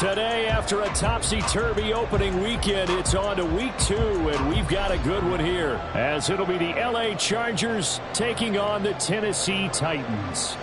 Today, after a topsy-turvy opening weekend, it's on to week 2, and we've got a good one here, as it'll be the LA Chargers taking on the Tennessee Titans.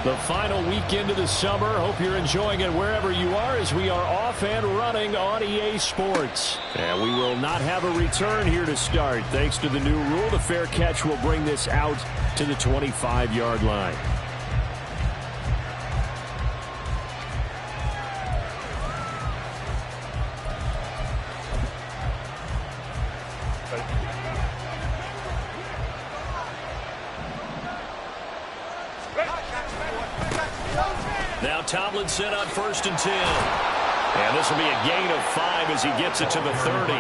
The final weekend of the summer. Hope you're enjoying it wherever you are, as we are off and running on EA Sports. And we will not have a return here to start. Thanks to the new rule, the fair catch will bring this out to the 25-yard line. Now Tomlinson on 1st and 10. And this will be a gain of 5 as he gets it to the 30.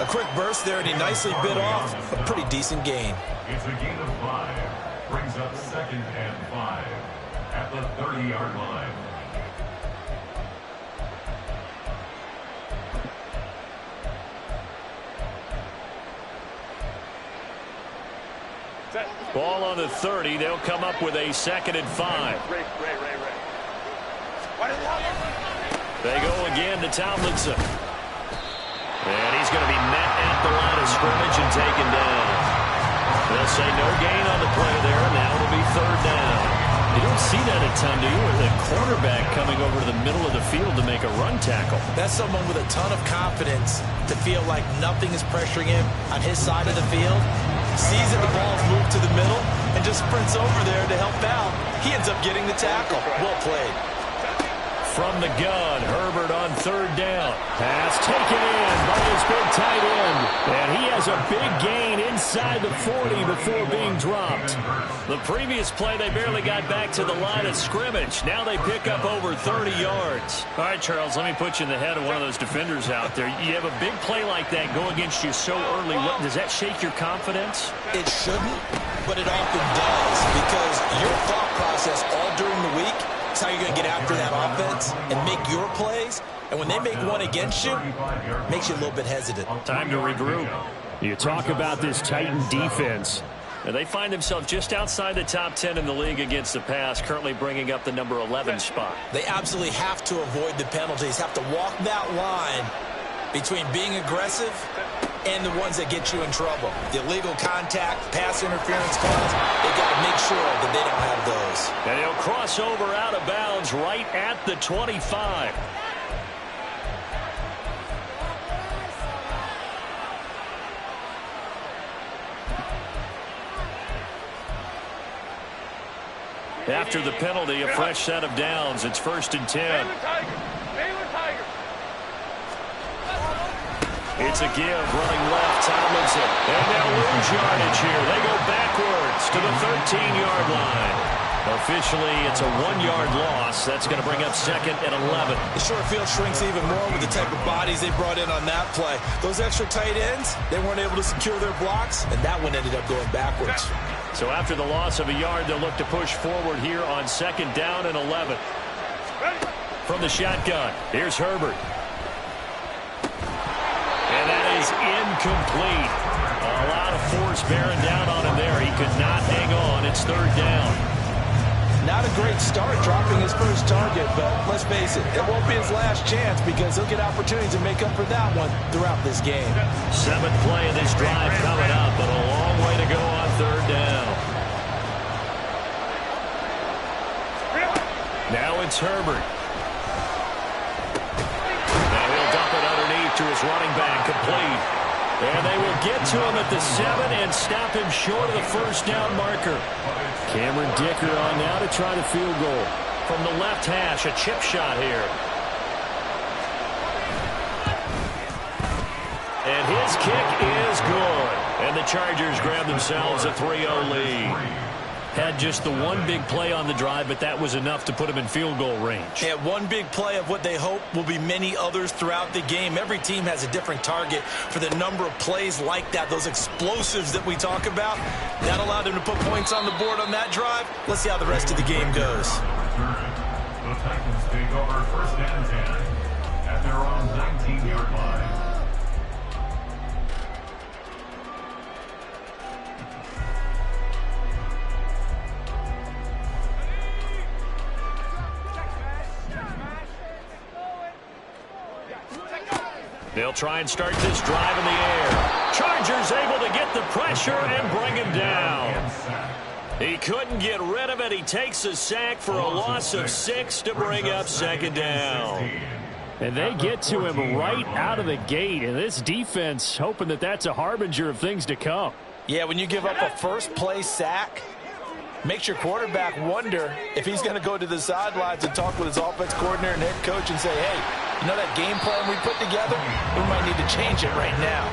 A quick burst there, and he nicely bit off a pretty decent gain. It's a gain of 5. Brings up 2nd and 5 at the 30-yard line. Ball on the 30. They'll come up with a 2nd and 5. They go again to Tomlinson. And he's going to be met at the line of scrimmage and taken down. They'll say no gain on the play there. Now it'll be 3rd down. You don't see that a ton, do you? With a quarterback coming over to the middle of the field to make a run tackle. That's someone with a ton of confidence to feel like nothing is pressuring him on his side of the field. Sees that the ball's moved to the middle and just sprints over there to help out. He ends up getting the tackle. Well played. From the gun, Herbert on 3rd down. Pass taken in by his big tight end. And he has a big gain inside the 40 before being dropped. The previous play, they barely got back to the line of scrimmage. Now they pick up over 30 yards. All right, Charles, let me put you in the head of one of those defenders out there. You have a big play like that go against you so early. Does that shake your confidence? It shouldn't, but it often does, because your thought process all during the week is how you're going to get after that offense and make your plays. And when they make one against you, it makes you a little bit hesitant. Time to regroup. You talk about this Titan defense. And they find themselves just outside the top 10 in the league against the pass, currently bringing up the number 11 spot. They absolutely have to avoid the penalties, have to walk that line between being aggressive and the ones that get you in trouble. The illegal contact, pass interference calls, they've got to make sure that they don't have those. And he'll cross over out of bounds right at the 25. After the penalty, a fresh set of downs. It's 1st and 10. It's a give, running left, Tomlinson. And they'll lose yardage here. They go backwards to the 13-yard line. Officially, it's a 1-yard loss. That's going to bring up 2nd and 11. The short field shrinks even more with the type of bodies they brought in on that play. Those extra tight ends, they weren't able to secure their blocks, and that one ended up going backwards. So after the loss of a yard, they'll look to push forward here on 2nd down and 11. From the shotgun, here's Herbert. And that is incomplete. A lot of force bearing down on him there. He could not hang on. It's 3rd down. Not a great start dropping his first target, but let's face it, it won't be his last chance because he'll get opportunities to make up for that one throughout this game. 7th play of this drive coming up, but a long way to go on 3rd down. Now it's Herbert. Now he'll dump it underneath to his running back, complete. And they will get to him at the 7 and stop him short of the 1st down marker. Cameron Dicker on now to try the field goal. From the left hash, a chip shot here. And his kick is good. And the Chargers grab themselves a 3-0 lead. Had just the one big play on the drive, but that was enough to put him in field goal range. Yeah, one big play of what they hope will be many others throughout the game. Every team has a different target for the number of plays like that, those explosives that we talk about. That allowed them to put points on the board on that drive. Let's see how the rest of the game goes. The Titans take over first and 10 at their own 19-yard line. They'll try and start this drive in the air. Chargers able to get the pressure and bring him down. He couldn't get rid of it. He takes a sack for a loss of 6 to bring up second down. And they get to him right out of the gate. And this defense hoping that that's a harbinger of things to come. Yeah, when you give up a first play sack, makes your quarterback wonder if he's going to go to the sidelines and talk with his offense coordinator and head coach and say, hey, you know that game plan we put together? We might need to change it right now.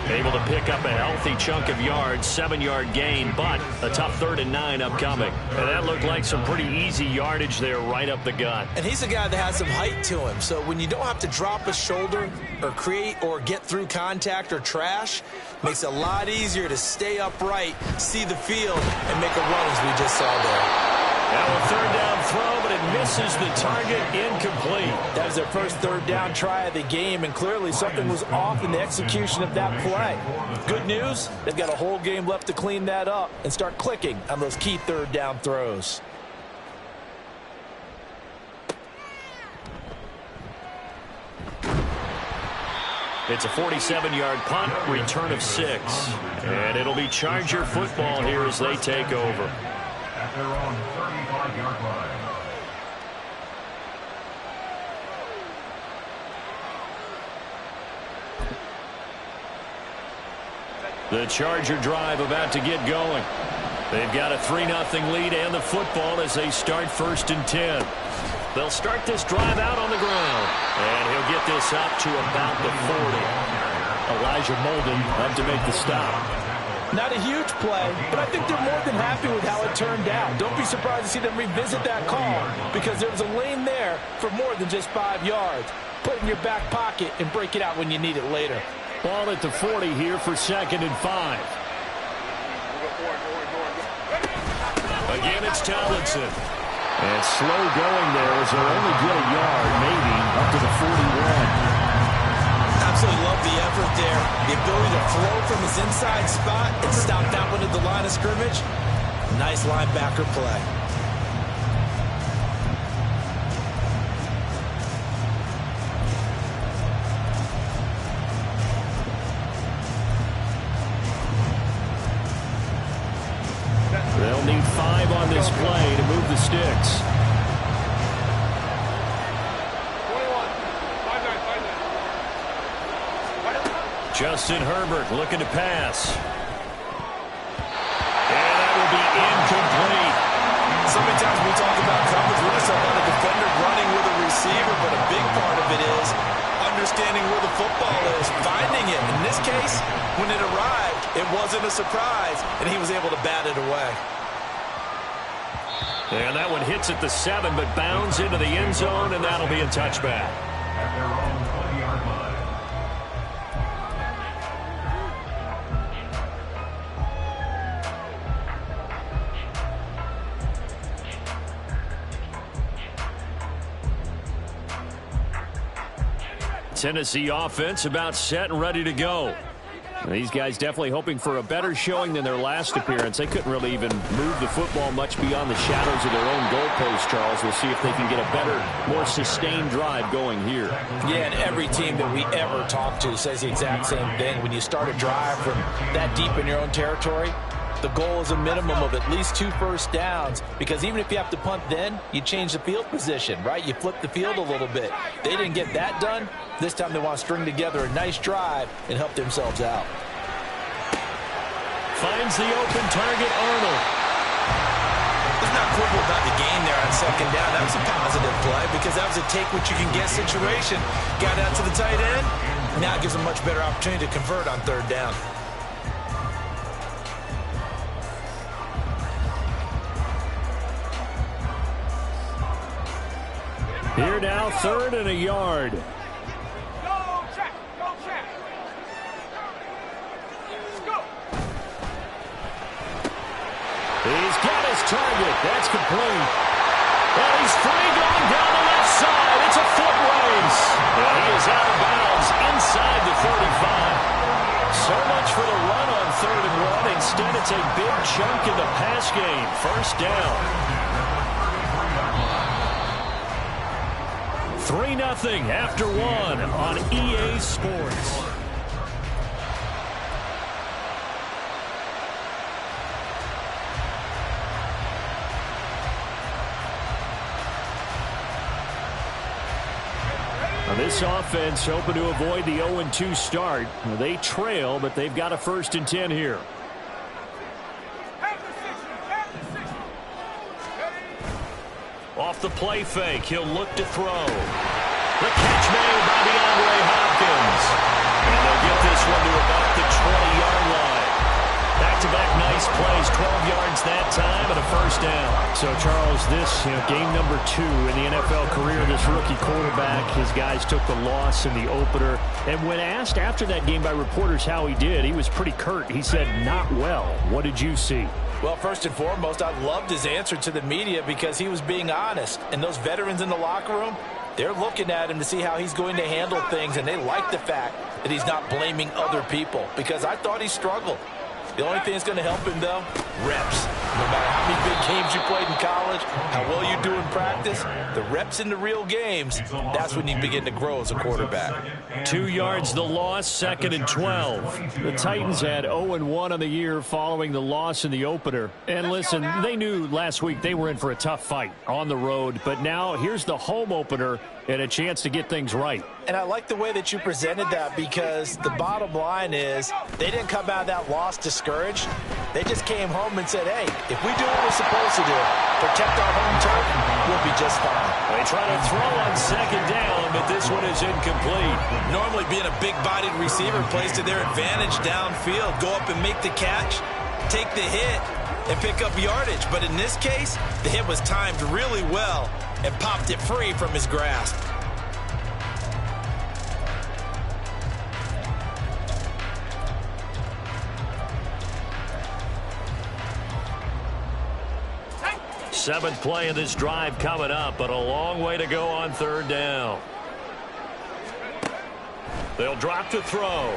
Able to pick up a healthy chunk of yards, 7-yard gain, but a tough 3rd and 9 upcoming. And that looked like some pretty easy yardage there right up the gut. And he's a guy that has some height to him. So when you don't have to drop a shoulder or create or get through contact or trash, makes it a lot easier to stay upright, see the field, and make a run as we just saw there. Now a 3rd down throw, but it misses the target, incomplete. That was their first 3rd down try of the game, and clearly something was off in the execution of that play. Good news, they've got a whole game left to clean that up and start clicking on those key 3rd down throws. It's a 47-yard punt, return of 6. And it'll be Charger football here as they take over. At their own 35-yard line. The Charger drive about to get going. They've got a 3-0 lead and the football as they start 1st and 10. They'll start this drive out on the ground. And he'll get this up to about the 40. Elijah Molden up to make the stop. Not a huge play, but I think they're more than happy with how it turned out. Don't be surprised to see them revisit that call because there was a lane there for more than just 5 yards. Put it in your back pocket and break it out when you need it later. Ball at the 40 here for 2nd and 5. Again, it's Tomlinson. And slow going there as they'll only get a yard, maybe, up to the 41. Absolutely love the effort there. The ability to flow from his inside spot and stop that one at the line of scrimmage. Nice linebacker play. They'll need 5 on this play to move the sticks. Justin Herbert looking to pass. And that will be incomplete. So many times we talk about coverage, we're just about a defender running with a receiver, but a big part of it is understanding where the football is, finding it. In this case, when it arrived, it wasn't a surprise, and he was able to bat it away. And that one hits at the 7, but bounds into the end zone, and that'll be a touchback. At their own 20-yard line. Tennessee offense about set and ready to go. These guys definitely hoping for a better showing than their last appearance. They couldn't really even move the football much beyond the shadows of their own goalpost, Charles. We'll see if they can get a better, more sustained drive going here. Yeah, and every team that we ever talk to says the exact same thing. When you start a drive from that deep in your own territory, the goal is a minimum of at least 2 first downs, because even if you have to punt then, you change the field position, right? You flip the field a little bit. They didn't get that done. This time they want to string together a nice drive and help themselves out. Finds the open target, Arnold. Let's not quibble about the gain there on 2nd down. That was a positive play because that was a take-what-you-can-get situation. Got out to the tight end. Now it gives them a much better opportunity to convert on 3rd down. Here now, 3rd and a yard. He's got his target. That's complete. And he's free going down the left side. It's a foot race. And he is out of bounds inside the 35. So much for the run on 3rd and 1. Instead, it's a big chunk in the pass game. 1st down. 3-0 after 1 on EA Sports. This offense hoping to avoid the 0-2 start. They trail, but they've got a 1st and 10 here. Off the play fake, he'll look to throw. The catch made by DeAndre Hopkins. And they'll get this one to about the 20-yard line. Back-to-back nice plays, 12 yards that time, and a 1st down. So, Charles, this game number 2 in the NFL career, this rookie quarterback, his guys took the loss in the opener. And when asked after that game by reporters how he did, he was pretty curt. He said, not well. What did you see? Well, first and foremost, I loved his answer to the media because he was being honest. And those veterans in the locker room, they're looking at him to see how he's going to handle things, and they like the fact that he's not blaming other people because I thought he struggled. The only thing that's going to help him, though, reps. No matter how many big games you played in college, how well you do in practice, the reps in the real games, that's when you begin to grow as a quarterback. 2 yards the loss, 2nd and 12. The Titans had 0-1 on the year following the loss in the opener. And listen, they knew last week they were in for a tough fight on the road. But now here's the home opener and a chance to get things right. And I like the way that you presented that because the bottom line is they didn't come out of that loss discouraged. They just came home and said, hey, if we do what we're supposed to do, protect our home turf, we'll be just fine. They try to throw on 2nd down, but this one is incomplete. Normally being a big-bodied receiver plays to their advantage downfield. Go up and make the catch, take the hit, and pick up yardage. But in this case, the hit was timed really well and popped it free from his grasp. Seventh play of this drive coming up, but a long way to go on 3rd down. They'll drop to throw.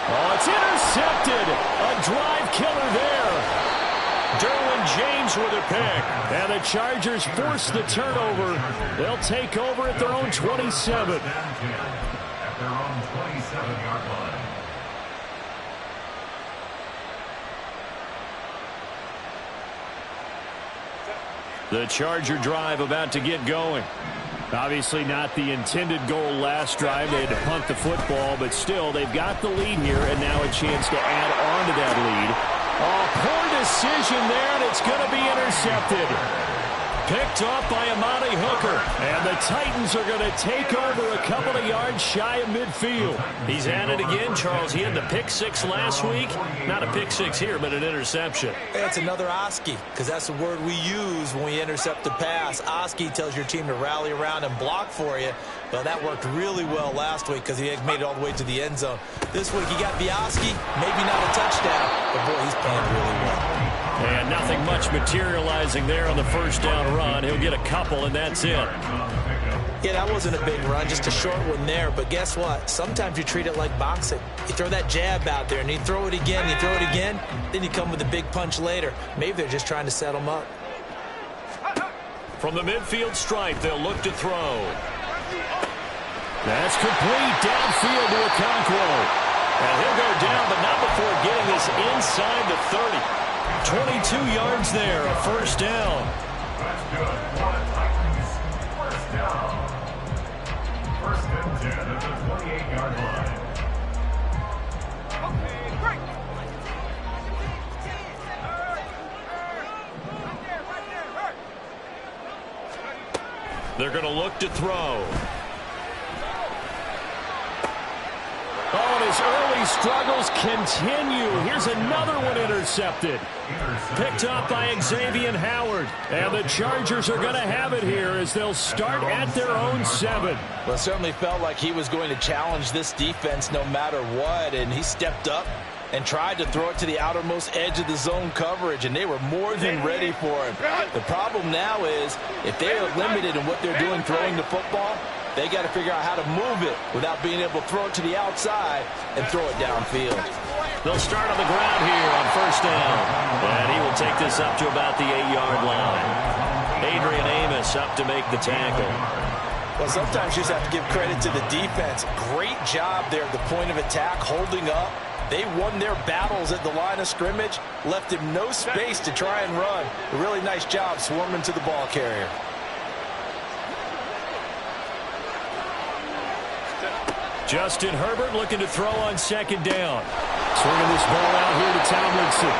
Oh, it's intercepted. A drive killer there. Derwin James with a pick. And the Chargers force the turnover. They'll take over at their own 27. At their own 27-yard line. The Charger drive about to get going. Obviously not the intended goal last drive. They had to punt the football, but still they've got the lead here and now a chance to add on to that lead. Oh, poor decision there, and it's going to be intercepted. Picked off by Amani Hooker. And the Titans are going to take over a couple of yards shy of midfield. He's at it again, Charles. He had the pick 6 last week. Not a pick 6 here, but an interception. That's another Oski, because that's the word we use when we intercept the pass. Oski tells your team to rally around and block for you. Well, that worked really well last week because he had made it all the way to the end zone. This week he got the Oski, maybe not a touchdown, but boy, he's playing really well. And nothing much materializing there on the 1st down run. He'll get a couple, and that's it. Yeah, that wasn't a big run, just a short one there. But guess what? Sometimes you treat it like boxing. You throw that jab out there, and you throw it again, you throw it again, then you come with a big punch later. Maybe they're just trying to set him up. From the midfield stripe, they'll look to throw. That's complete downfield to Okonkwo. And he'll go down, but not before getting this inside the 30. 22 yards there, a 1st down. That's good. Titans, 1st down. 1st and 10 at the 28-yard line. They're going to look to throw. Oh, and his early struggles continue. Here's another one intercepted. Picked up by Xavier Howard. And the Chargers are going to have it here as they'll start at their own 7. Well, it certainly felt like he was going to challenge this defense no matter what, and he stepped up and tried to throw it to the outermost edge of the zone coverage, and they were more than ready for him. The problem now is if they are limited in what they're doing throwing the football, they got to figure out how to move it without being able to throw it to the outside and throw it downfield. They'll start on the ground here on first down. And he will take this up to about the 8-yard line. Adrian Amos up to make the tackle. Well, sometimes you just have to give credit to the defense. Great job there at the point of attack, holding up. They won their battles at the line of scrimmage, left him no space to try and run. A really nice job swarming to the ball carrier. Justin Herbert looking to throw on second down. Swinging this ball out here to Tomlinson.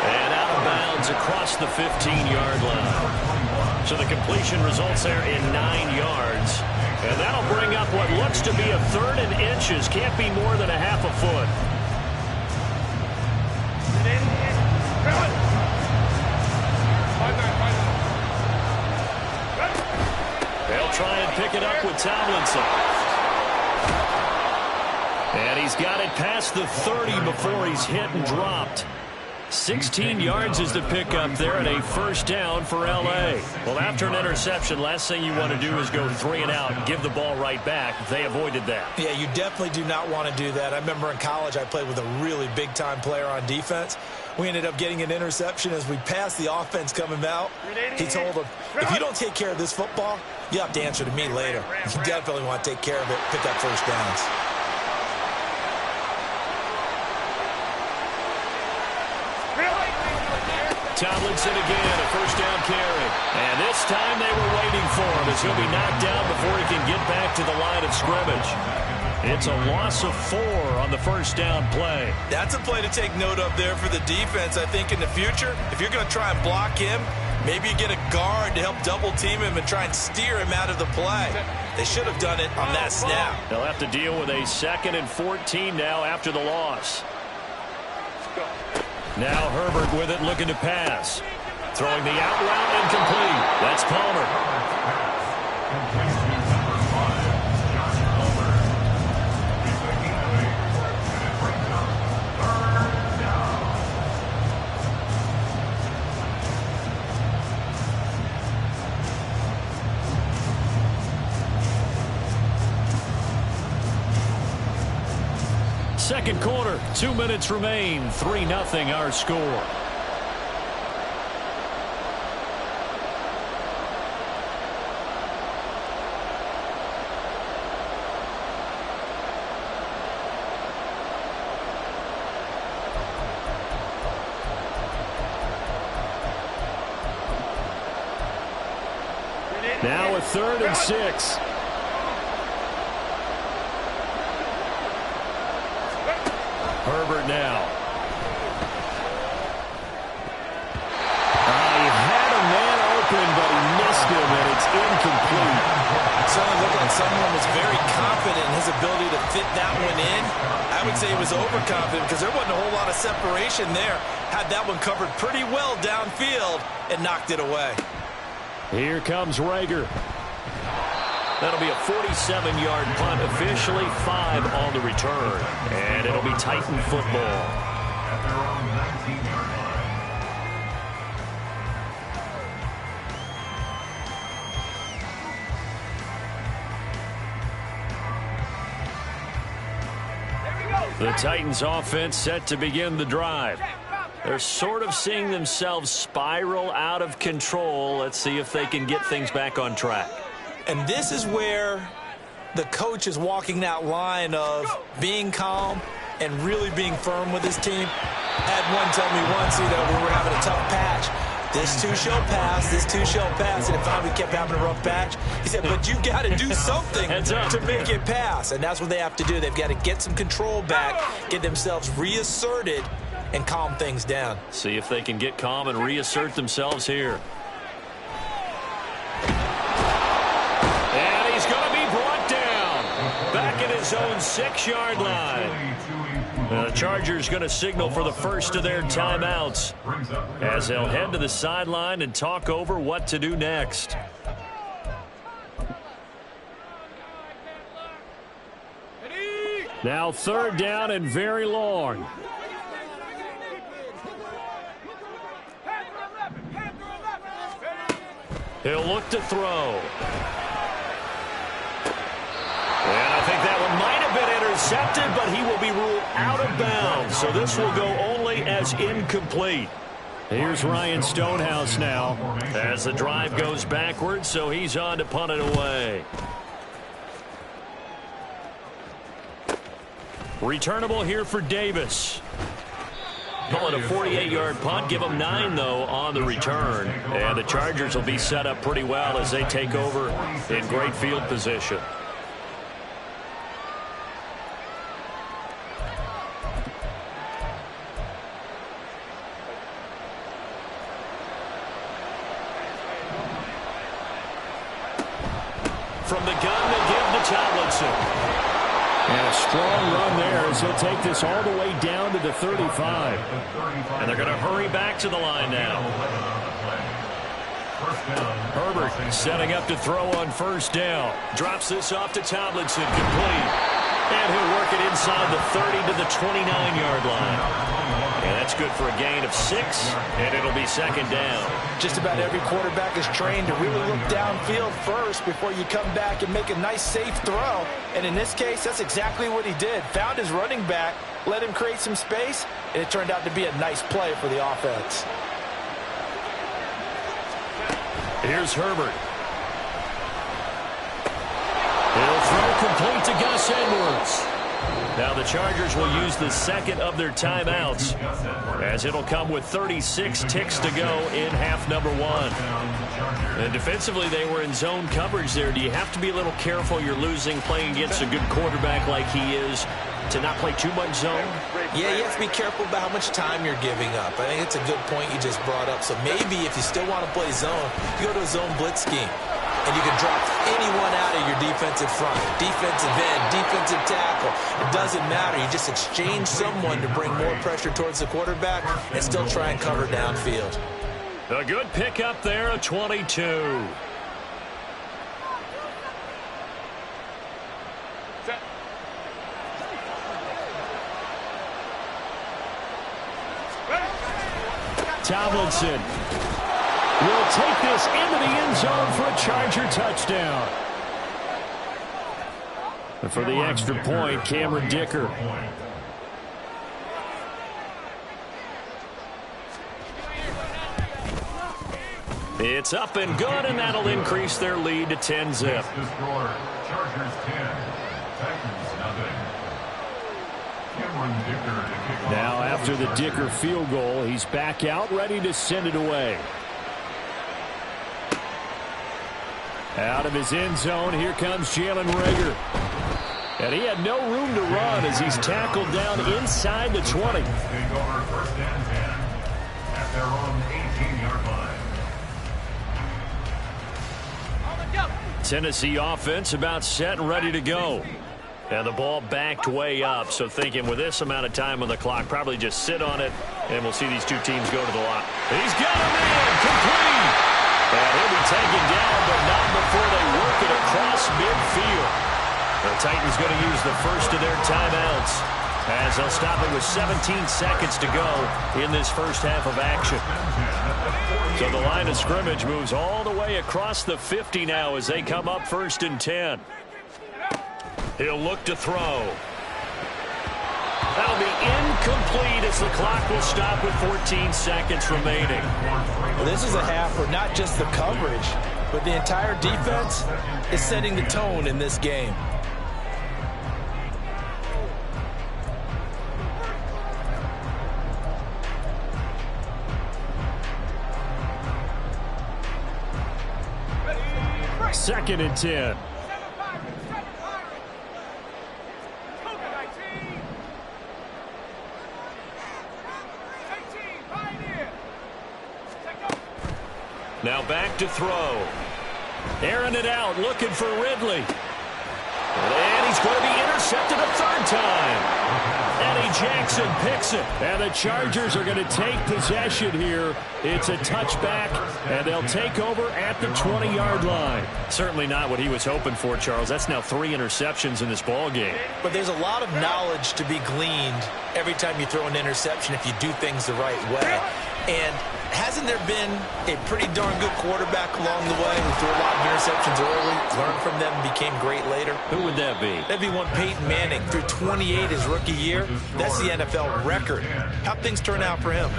And out of bounds across the 15-yard line. So the completion results there in 9 yards. And that'll bring up what looks to be a 3rd and inches. Can't be more than a half a foot. They'll try and pick it up with Tomlinson. And he's got it past the 30 before he's hit and dropped. 16 yards is the pickup there and a first down for L.A. Well, after an interception, last thing you want to do is go 3 and out and give the ball right back. They avoided that. Yeah, you definitely do not want to do that. I remember in college I played with a really big-time player on defense. We ended up getting an interception as we passed the offense coming out. He told him, if you don't take care of this football, you have to answer to me later. You definitely want to take care of it, pick up first downs. Tomlinson again, a first down carry. And this time they were waiting for him as he'll be knocked down before he can get back to the line of scrimmage. It's a loss of 4 on the first down play. That's a play to take note of there for the defense, I think, in the future. If you're going to try and block him, maybe you get a guard to help double team him and try and steer him out of the play. They should have done it on that snap. They'll have to deal with a 2nd and 14 now after the loss. Now Herbert with it, looking to pass. Throwing the out route incomplete. That's Palmer. Second quarter, 2 minutes remain, 3-0 our score. Now a 3rd and 6. Herbert now. He had a man open, but he missed him, and it's incomplete. It certainly looked like someone was very confident in his ability to fit that one in. I would say he was overconfident because there wasn't a whole lot of separation there. Had that one covered pretty well downfield and knocked it away. Here comes Rager. That'll be a 47-yard punt, officially 5 on the return. And it'll be Titan football. At their own 19-yard line. The Titans offense set to begin the drive. They're sort of seeing themselves spiral out of control. Let's see if they can get things back on track. And this is where the coach is walking that line of being calm and really being firm with his team. Had one tell me once, we were having a tough patch. This too shall pass, this too shall pass. And finally we kept having a rough patch. He said, but you got to do something to make it pass. And that's what they have to do. They've got to get some control back, get themselves reasserted, and calm things down. See if they can get calm and reassert themselves here. And he's going to be brought down. Back within his own 6-yard line. The Chargers going to signal for the first of their timeouts as they'll head to the sideline and talk over what to do next. Now 3rd down and very long. He'll look to throw. And I think that one might have been intercepted, but he will be ruled out of bounds. So this will go only as incomplete. Here's Ryan Stonehouse now as the drive goes backwards, so he's on to punt it away. Returnable here for Davis. Call it a 48-yard punt. Give them 9, though, on the return. And the Chargers will be set up pretty well as they take over in great field position. From the gun, they give to Tomlinson. And a strong run there as he'll take this all the way down to the 35. And they're going to hurry back to the line now. Herbert setting up to throw on 1st down. Drops this off to Tomlinson, complete. And he'll work it inside the 30 to the 29-yard line. And that's good for a gain of 6, and it'll be 2nd down. Just about every quarterback is trained to really look downfield first before you come back and make a nice, safe throw. And in this case, that's exactly what he did. Found his running back, let him create some space, and it turned out to be a nice play for the offense. Here's Herbert. He'll throw complete to Gus Edwards. Now the Chargers will use the 2nd of their timeouts as it'll come with 36 ticks to go in half number 1. And defensively, they were in zone coverage there. Do you have to be a little careful? You're losing playing against a good quarterback like he is to not play too much zone? Yeah, you have to be careful about how much time you're giving up. I think it's a good point you just brought up. So maybe if you still want to play zone, you go to a zone blitz scheme. And you can drop anyone out of your defensive front, defensive end, defensive tackle. It doesn't matter. You just exchange someone to bring more pressure towards the quarterback and still try and cover downfield. A good pickup there, a 22. Tomlinson will take this into the end zone for a Charger touchdown. And for the extra point, Cameron Dicker. It's up and good, and that'll increase their lead to 10-zip. Chargers 10, Titans nothing. Now after the Dicker field goal, he's back out, ready to send it away. Out of his end zone, here comes Jalen Reagor. And he had no room to run as he's tackled down inside the 20. Take over 1st and 10 at their own 18-yard line. Tennessee offense about set and ready to go. And the ball backed way up, so thinking with this amount of time on the clock, probably just sit on it, and we'll see these two teams go to the line. He's got a man, complete! And he'll be taken down, but not before they work it across midfield. The Titans going to use the first of their timeouts as they'll stop it with 17 seconds to go in this first half of action. So the line of scrimmage moves all the way across the 50 now as they come up 1st and 10. He'll look to throw. That'll be incomplete as the clock will stop with 14 seconds remaining. Well, this is a half where not just the coverage, but the entire defense is setting the tone in this game. Second and 10. Now back to throw. Airing it out, looking for Ridley. And he's going to be intercepted. intercepted a third time. Eddie Jackson picks it. And the Chargers are going to take possession here. It's a touchback, and they'll take over at the 20-yard line. Certainly not what he was hoping for, Charles. That's now 3 interceptions in this ball game. But there's a lot of knowledge to be gleaned every time you throw an interception if you do things the right way. And hasn't there been a pretty darn good quarterback along the way who threw a lot of interceptions early, learned from them, and became great later? Who would that be? That'd be one Peyton Manning. Threw 28 his rookie year. That's the NFL record. How'd things turn out for him?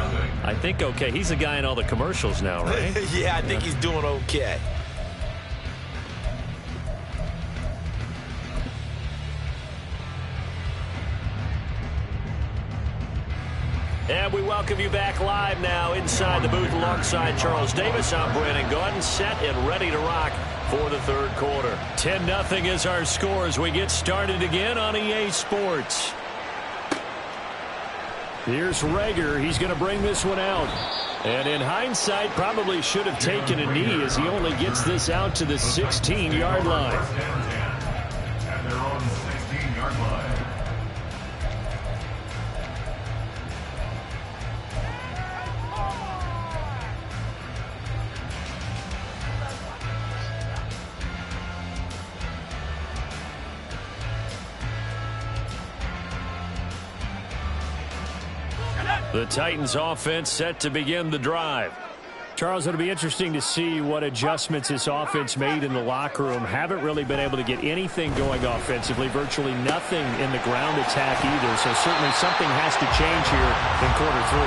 I think okay. He's the guy in all the commercials now, right? Yeah, I think he's doing okay. And we welcome you back live now inside the booth alongside Charles Davis. I'm Brandon Gaudin, set and ready to rock for the third quarter. 10-0 is our score as we get started again on EA Sports. Here's Rager. He's going to bring this one out. And in hindsight, probably should have taken a knee as he only gets this out to the 16-yard line. At their own 16-yard line. The Titans offense set to begin the drive. Charles, it'll be interesting to see what adjustments this offense made in the locker room. Haven't really been able to get anything going offensively, virtually nothing in the ground attack either. So certainly something has to change here in quarter 3.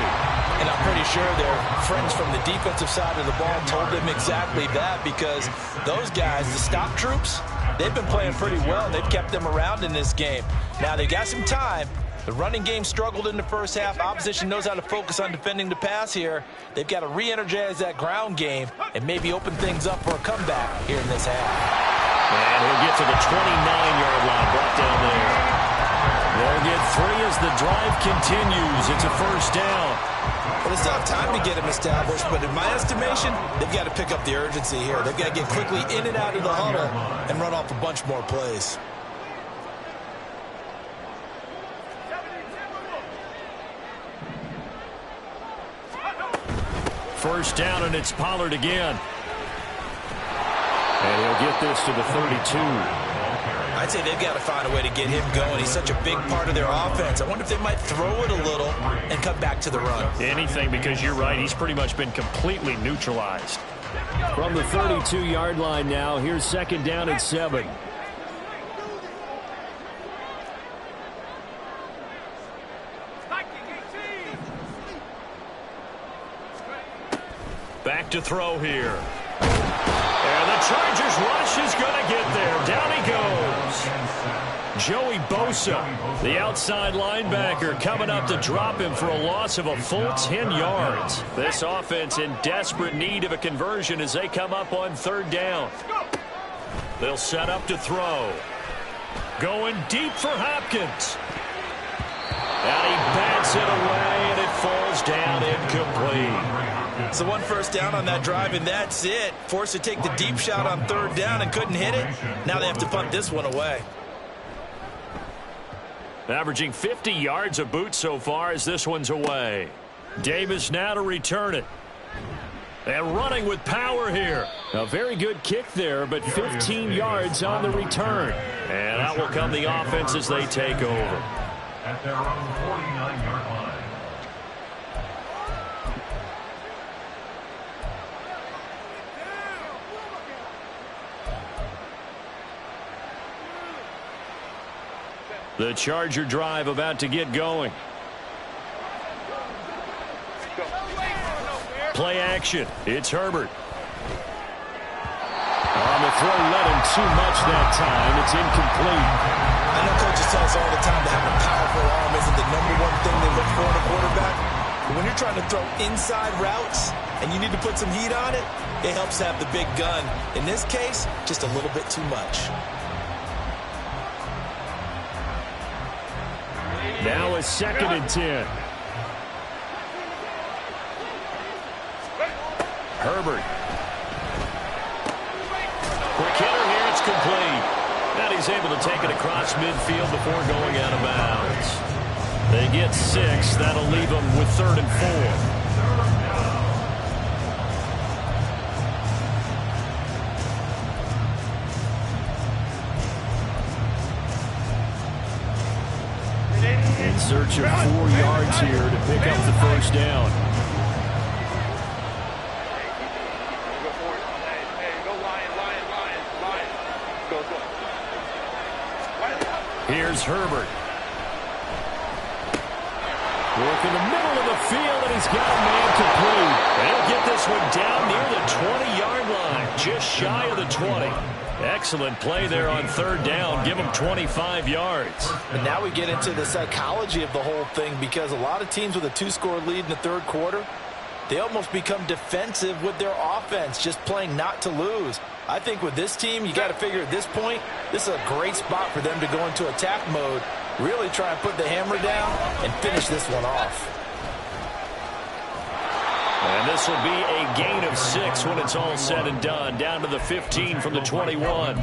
And I'm pretty sure their friends from the defensive side of the ball told them exactly that, because those guys, the stop troops, they've been playing pretty well. They've kept them around in this game. Now they got some time. The running game struggled in the first half. Opposition knows how to focus on defending the pass here. They've got to re-energize that ground game and maybe open things up for a comeback here in this half. And he'll get to the 29-yard line, brought down there. They'll get 3 as the drive continues. It's a first down. Well, they still have time to get him established, but in my estimation, they've got to pick up the urgency here. They've got to get quickly in and out of the huddle and run off a bunch more plays. First down, and it's Pollard again. And he'll get this to the 32. I'd say they've got to find a way to get him going. He's such a big part of their offense. I wonder if they might throw it a little and cut back to the run. Anything, because you're right. He's pretty much been completely neutralized. From the 32-yard line now, here's second down and 7. Back to throw here. And the Chargers rush is going to get there. Down he goes. Joey Bosa, the outside linebacker, coming up to drop him for a loss of a full 10 yards. This offense in desperate need of a conversion as they come up on third down. They'll set up to throw. Going deep for Hopkins. And he bats it away, and it falls down incomplete. So one first down on that drive, and that's it. Forced to take the deep shot on third down and couldn't hit it. Now they have to punt this one away. Averaging 50 yards a boot so far as this one's away. Davis now to return it. And running with power here. A very good kick there, but 15 yards on the return. And out will come the offense as they take over. At their own 49-yard line. The Charger drive about to get going. Play action. It's Herbert. On the throw, let him too much that time. It's incomplete. I know coaches tell us all the time that having a powerful arm isn't the #1 thing they look for in a quarterback. But when you're trying to throw inside routes and you need to put some heat on it, it helps to have the big gun. In this case, just a little bit too much. Now a 2nd and 10. Herbert. Quick hitter here. It's complete. And he's he's able to take it across midfield before going out of bounds. They get 6. That'll leave them with 3rd and 4. In search of 4 yards here to pick up the first down. Here's Herbert. Work in the middle of the field, and he's got a man complete. They'll get this one down near the 20-yard line, just shy of the 20. Excellent play there on 3rd down. Give them 25 yards. And now we get into the psychology of the whole thing, because a lot of teams with a 2-score lead in the 3rd quarter, they almost become defensive with their offense, just playing not to lose. I think with this team, you got to figure at this point, this is a great spot for them to go into attack mode, really try and put the hammer down and finish this one off. And this will be a gain of 6 when it's all said and done, down to the 15 from the 21.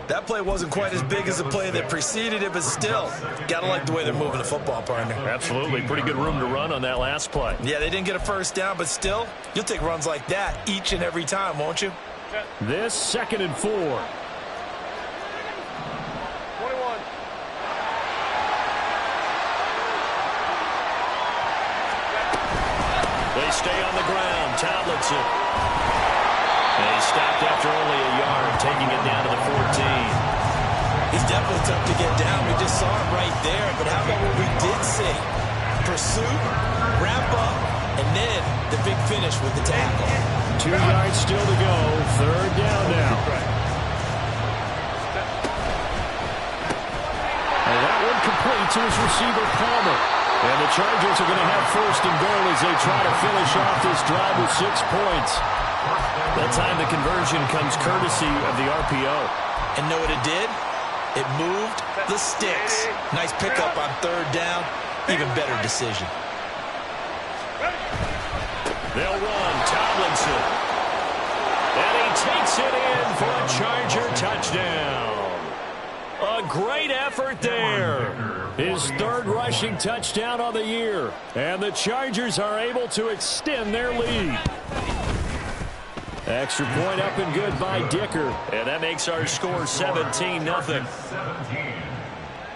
That play wasn't quite as big as the play that preceded it, but still, gotta like the way they're moving the football, partner. Absolutely. Pretty good room to run on that last play. Yeah, they didn't get a first down, but still, you'll take runs like that each and every time, won't you? This 2nd and 4. 21. They stay on the ground. Tomlinson. And he stopped after only a yard, taking it down to the 14. He's definitely tough to get down. We just saw it right there. But how about what we did see? Pursuit, wrap up, and then the big finish with the tackle. 2 yards still to go. 3rd down now. And that one complete to his receiver, Palmer. And the Chargers are going to have 1st and goal as they try to finish off this drive with 6 points. That time the conversion comes courtesy of the RPO. And know what it did? It moved the sticks. Nice pickup on 3rd down. Even better decision. They'll run. Tomlinson. And he takes it in for a Charger touchdown. A great effort there. His 3rd rushing touchdown on the year. And the Chargers are able to extend their lead. Extra point up and good by Dicker. And that makes our score 17-0. 17.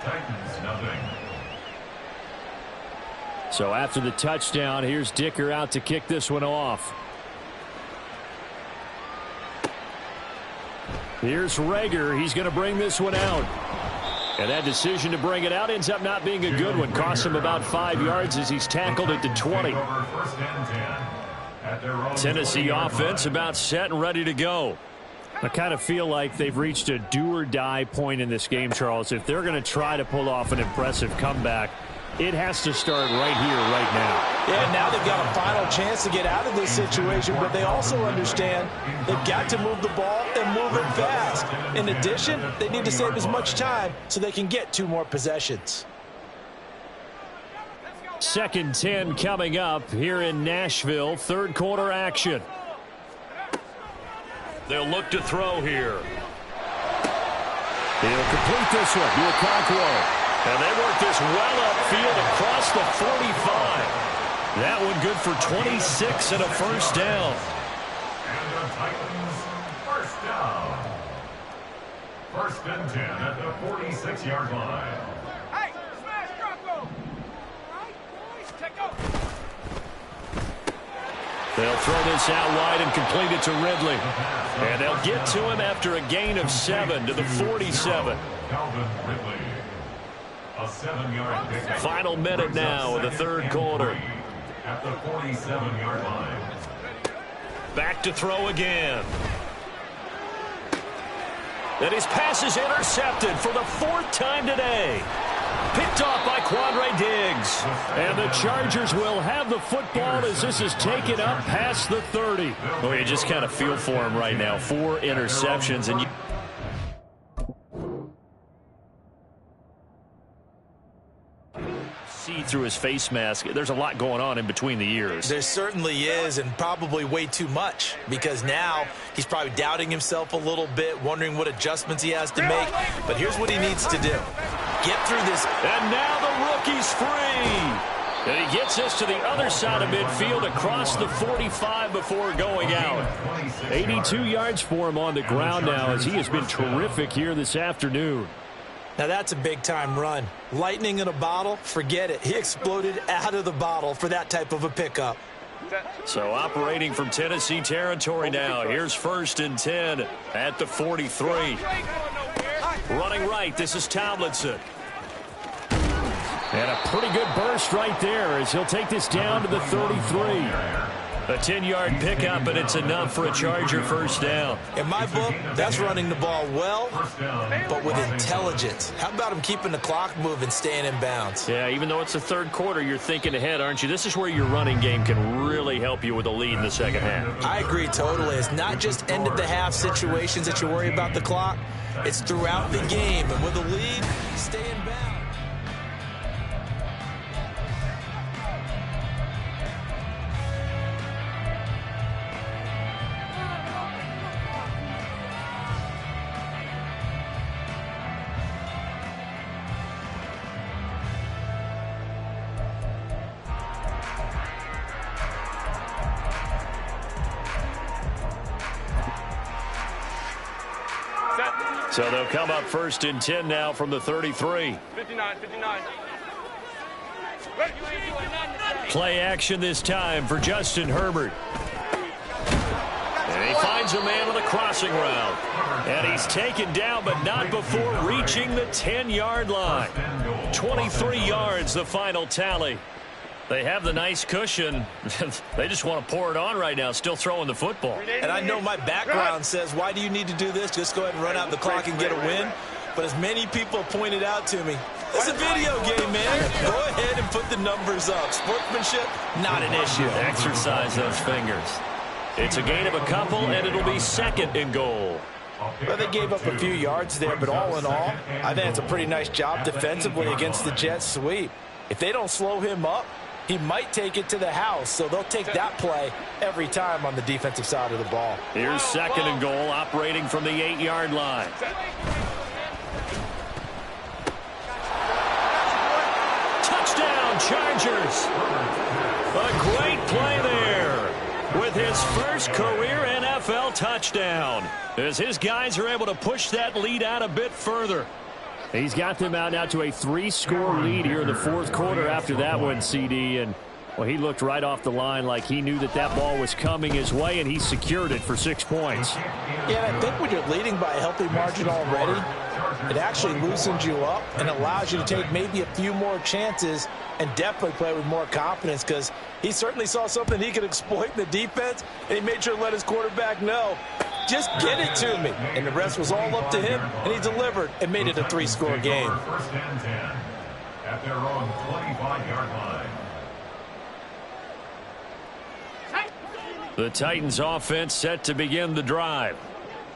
Titans, nothing. So after the touchdown, here's Dicker out to kick this one off. Here's Rager. He's going to bring this one out. And that decision to bring it out ends up not being a good one. Costs him about 5 yards as he's tackled at the 20. Tennessee offense about set and ready to go. I kind of feel like they've reached a do-or-die point in this game, Charles. If they're going to try to pull off an impressive comeback, it has to start right here, right now. Yeah, now they've got a final chance to get out of this situation, but they also understand they've got to move the ball and move it fast. In addition, they need to save as much time so they can get 2 more possessions. 2nd 10 coming up here in Nashville. 3rd quarter action. They'll look to throw here. He'll complete this one. Okonkwo. And they work this well upfield across the 45. That one good for 26 and a 1st down. And the Titans, 1st down. 1st and 10 at the 46-yard line. Hey, smash, drop go. All right, boys, take off. They'll throw this out wide and complete it to Ridley. And they'll get to him after a gain of 7 to the 47. Calvin Ridley. A 7-yard pickup. Final minute now of the 3rd quarter. At the 47-yard line. Back to throw again. And his pass is intercepted for the 4th time today. Picked off by Quandre Diggs. And the Chargers will have the football as this is taken up past the 30. Oh, you just kind of feel for him right now. 4 interceptions. And see through his face mask. There's a lot going on in between the ears. There certainly is, and probably way too much, because now he's probably doubting himself a little bit, wondering what adjustments he has to make. But here's what he needs to do. Get through this. And now the rookie's free. And he gets us to the other side of midfield across the 45 before going out. 82 yards for him on the ground now, as he has been terrific here this afternoon. Now that's a big-time run. Lightning in a bottle, forget it. He exploded out of the bottle for that type of a pickup. So operating from Tennessee territory now. Here's 1st and 10 at the 43. Running right, this is Tomlinson. And a pretty good burst right there as he'll take this down to the 33. A 10-yard pickup, and it's enough for a Charger first down. In my book, that's running the ball well, but with intelligence. How about him keeping the clock moving, staying in bounds? Yeah, even though it's the third quarter, you're thinking ahead, aren't you? This is where your running game can really help you with a lead in the second half. I agree totally. It's not just end-of-the-half situations that you worry about the clock. It's throughout the game, and with a lead, stay in bounds. So they'll come up 1st and 10 now from the 33. 59. Play action this time for Justin Herbert. And he finds a man on the crossing route. And he's taken down, but not before reaching the 10-yard line. 23 yards, the final tally. They have the nice cushion. They just want to pour it on right now, still throwing the football. And I know my background says, why do you need to do this? Just go ahead and run out the clock and get a win. But as many people pointed out to me, it's a video game, man. Go ahead and put the numbers up. Sportsmanship, not an issue. Exercise those fingers. It's a gain of a couple, and it'll be 2nd and goal. Well, they gave up a few yards there, but all in all, I think it's a pretty nice job defensively against the Jets sweep. If they don't slow him up, he might take it to the house, so they'll take that play every time on the defensive side of the ball. Here's 2nd and goal, operating from the 8-yard line. Touchdown, Chargers! A great play there with his first career NFL touchdown, as his guys are able to push that lead out a bit further. He's got them out now to a 3-score lead here in the 4th quarter after that one, CD. And, well, he looked right off the line like he knew that that ball was coming his way, and he secured it for 6 points. Yeah, and I think when you're leading by a healthy margin already, it actually loosens you up and allows you to take maybe a few more chances and definitely play with more confidence, because he certainly saw something he could exploit in the defense, and he made sure to let his quarterback know, just get it to me. And the rest was all up to him, and he delivered and made it a 3-score game. 1st and 10 at their own 25-yard line. The Titans offense set to begin the drive.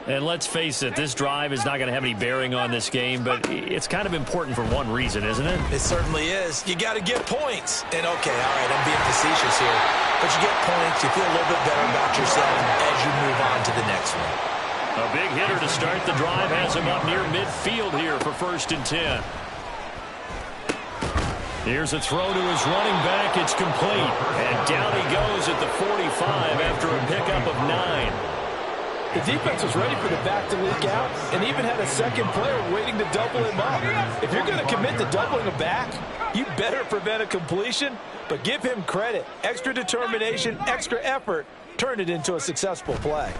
And let's face it, this drive is not going to have any bearing on this game, but it's kind of important for one reason, isn't it? It certainly is. You got to get points. And, okay, all right, I'm being facetious here. But you get points, you feel a little bit better about yourself as you move on to the next one. A big hitter to start the drive has him up near midfield here for 1st and 10. Here's a throw to his running back. It's complete. And down he goes at the 45 after a pickup of 9. The defense was ready for the back to leak out and even had a second player waiting to double him up. If you're going to commit to doubling a back, you better prevent a completion, but give him credit. Extra determination, extra effort, turned it into a successful play.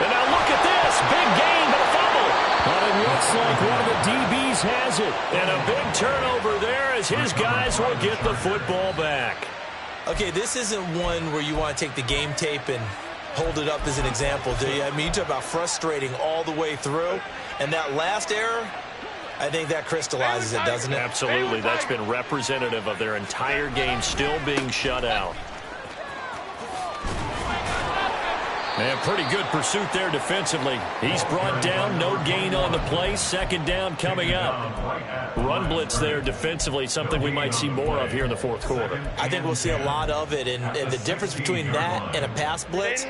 And now look at this. Big gain, but a fumble. But it looks like one of the DBs has it. And a big turnover there as his guys will get the football back. Okay, this isn't one where you want to take the game tape and hold it up as an example, do you? I mean, you talk about frustrating all the way through. And that last error, I think that crystallizes it, doesn't it? Absolutely. That's been representative of their entire game still being shut out. And pretty good pursuit there defensively. He's brought down, no gain on the play. Second down coming up. Run blitz there defensively, something we might see more of here in the fourth quarter. I think we'll see a lot of it, and the difference between that and a pass blitz,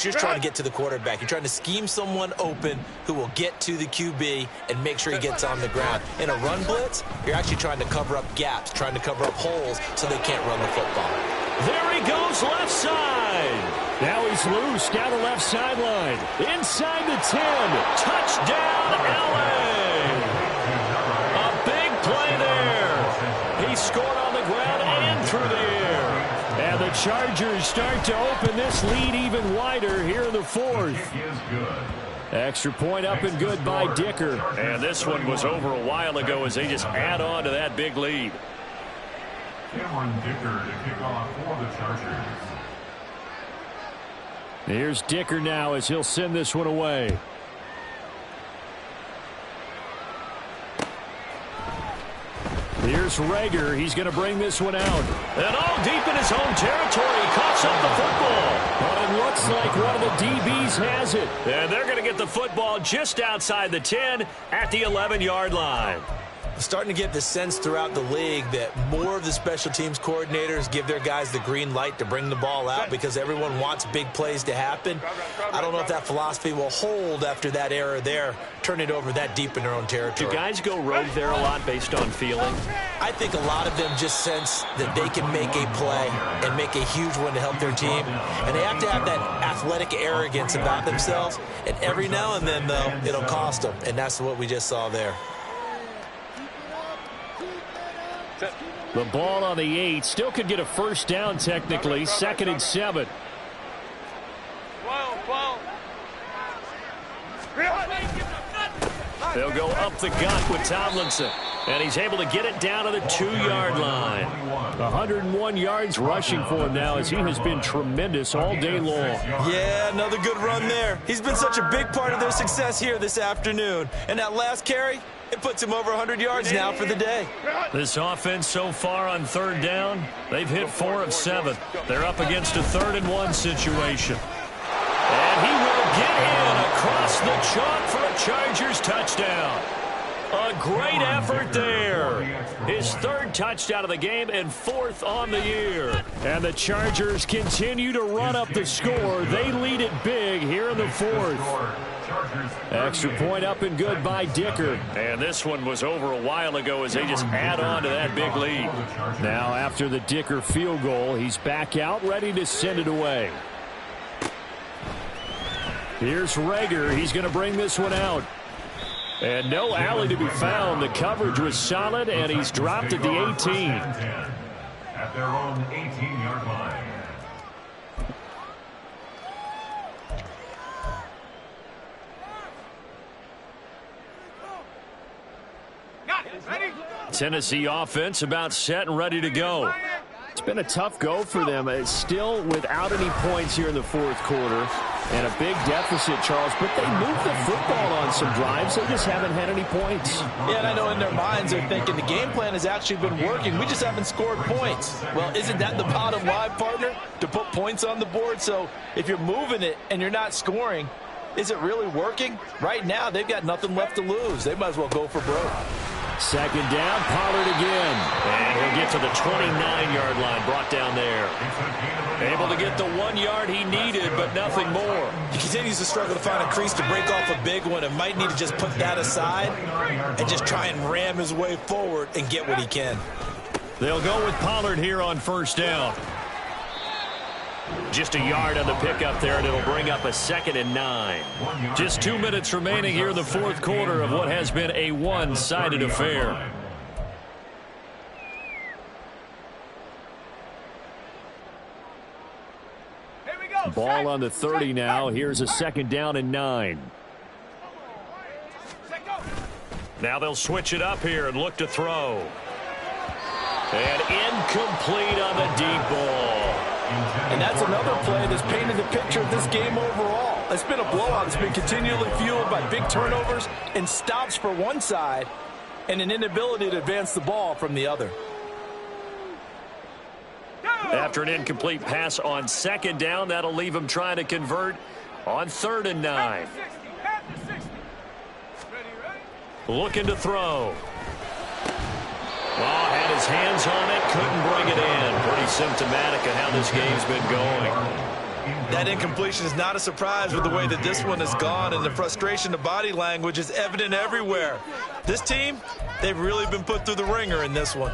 you're trying to get to the quarterback. You're trying to scheme someone open who will get to the QB and make sure he gets on the ground. In a run blitz, you're actually trying to cover up gaps, trying to cover up holes so they can't run the football. There he goes, left side. Now he's loose down the left sideline. Inside the 10. Touchdown, LA. A big play there. He scored on the ground and through the air. And the Chargers start to open this lead even wider here in the fourth. Extra point up and good by Dicker. And this one was over a while ago as they just add on to that big lead. Cameron Dicker to kick off for the Chargers. Here's Dicker now as he'll send this one away. Here's Rager. He's going to bring this one out. And all deep in his own territory. Coughs up the football. But it looks like one of the DBs has it. And they're going to get the football just outside the 10 at the 11-yard line. Starting to get the sense throughout the league that more of the special teams coordinators give their guys the green light to bring the ball out because everyone wants big plays to happen. I don't know if that philosophy will hold after that error there, turn it over that deep in their own territory. Do guys go rogue there a lot based on feeling? I think a lot of them just sense that they can make a play and make a huge one to help their team. And they have to have that athletic arrogance about themselves. And every now and then, though, it'll cost them. And that's what we just saw there. The ball on the 8. Still could get a first down technically. 2nd and 7. They'll go up the gut with Tomlinson. And he's able to get it down to the 2-yard line. 101 yards rushing for him now as he has been tremendous all day long. Yeah, another good run there. He's been such a big part of their success here this afternoon. And that last carry, it puts him over 100 yards now for the day. This offense so far on 3rd down, they've hit 4 of 7. They're up against a 3rd and 1 situation. And he will get in across the chalk for a Chargers touchdown. A great effort there. His 3rd touchdown of the game and 4th on the year. And the Chargers continue to run up the score. They lead it big here in the 4th. Extra point up and good by Dicker. And this one was over a while ago as they just add on to that big lead. Now after the Dicker field goal, he's back out ready to send it away. Here's Rager. He's going to bring this one out. And no alley to be found. The coverage was solid, and he's dropped at the 18. At their own 18-yard line. Tennessee offense about set and ready to go. It's been a tough go for them. It's still without any points here in the 4th quarter. And a big deficit, Charles, but they moved the football on some drives. They just haven't had any points. Yeah, and I know in their minds they're thinking the game plan has actually been working. We just haven't scored points. Well, isn't that the bottom line, partner? To put points on the board? So if you're moving it and you're not scoring, is it really working? Right now, they've got nothing left to lose. They might as well go for broke. 2nd down, Pollard again. And he'll get to the 29-yard line, brought down there. Able to get the 1 yard he needed, but nothing more. He continues to struggle to find a crease to break off a big one and might need to just put that aside and just try and ram his way forward and get what he can. They'll go with Pollard here on 1st down. Just a yard on the pickup there, and it'll bring up a 2nd and 9. Just 2 minutes remaining here in the 4th quarter of what has been a one-sided affair. Ball on the 30 now. Here's a 2nd down and 9. Now they'll switch it up here and look to throw. And incomplete on the deep ball. And that's another play that's painted the picture of this game overall. It's been a blowout. It's been continually fueled by big turnovers and stops for one side and an inability to advance the ball from the other. After an incomplete pass on 2nd down, that'll leave him trying to convert On 3rd and 9. At the 60. Ready, ready? Looking to throw. Oh, had his hands on it, couldn't bring it in. Pretty symptomatic of how this game's been going. That incompletion is not a surprise with the way that this one has gone, and the frustration of body language is evident everywhere. This team, they've really been put through the ringer in this one.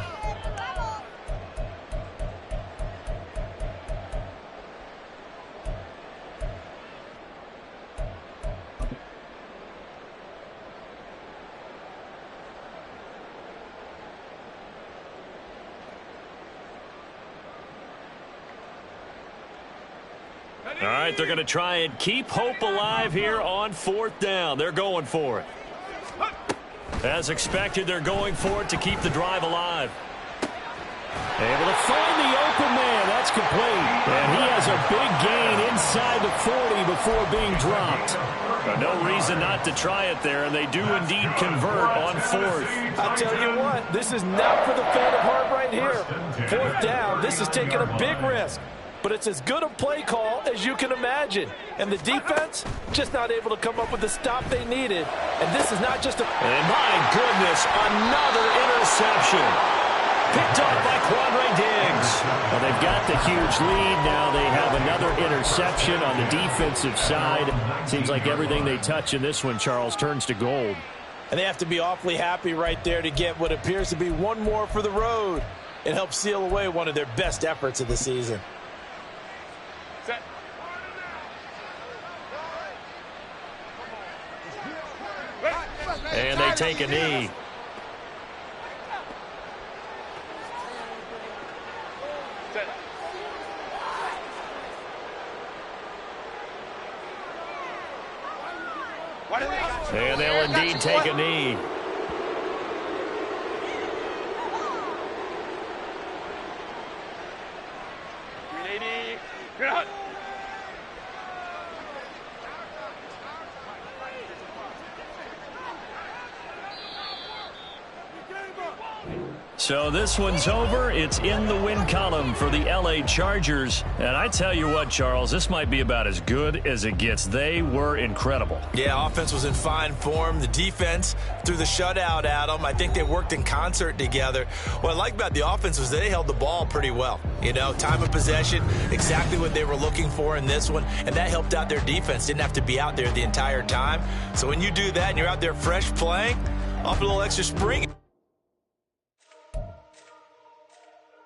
All right, they're going to try and keep hope alive here on 4th down. They're going for it. As expected, they're going for it to keep the drive alive. Able to find the open man. That's complete. And he has a big gain inside the 40 before being dropped. No reason not to try it there, and they do indeed convert on 4th. I tell you what, this is not for the faint of heart right here. 4th down, this is taking a big risk. But it's as good a play call as you can imagine. And the defense just not able to come up with the stop they needed. And this is not just a... And my goodness, another interception. Picked off by Quandre Diggs. Well, they've got the huge lead. Now they have another interception on the defensive side. Seems like everything they touch in this one, Charles, turns to gold. And they have to be awfully happy right there to get what appears to be one more for the road. It helps seal away one of their best efforts of the season. Set. And they take a knee. Set. And they'll indeed take a knee. Good hunt. So this one's over. It's in the win column for the LA Chargers. And I tell you what, Charles, this might be about as good as it gets. They were incredible. Yeah, offense was in fine form. The defense threw the shutout at them. I think they worked in concert together. What I like about the offense was they held the ball pretty well. You know, time of possession, exactly what they were looking for in this one, and that helped out their defense. Didn't have to be out there the entire time. So when you do that and you're out there fresh playing, off a little extra spring.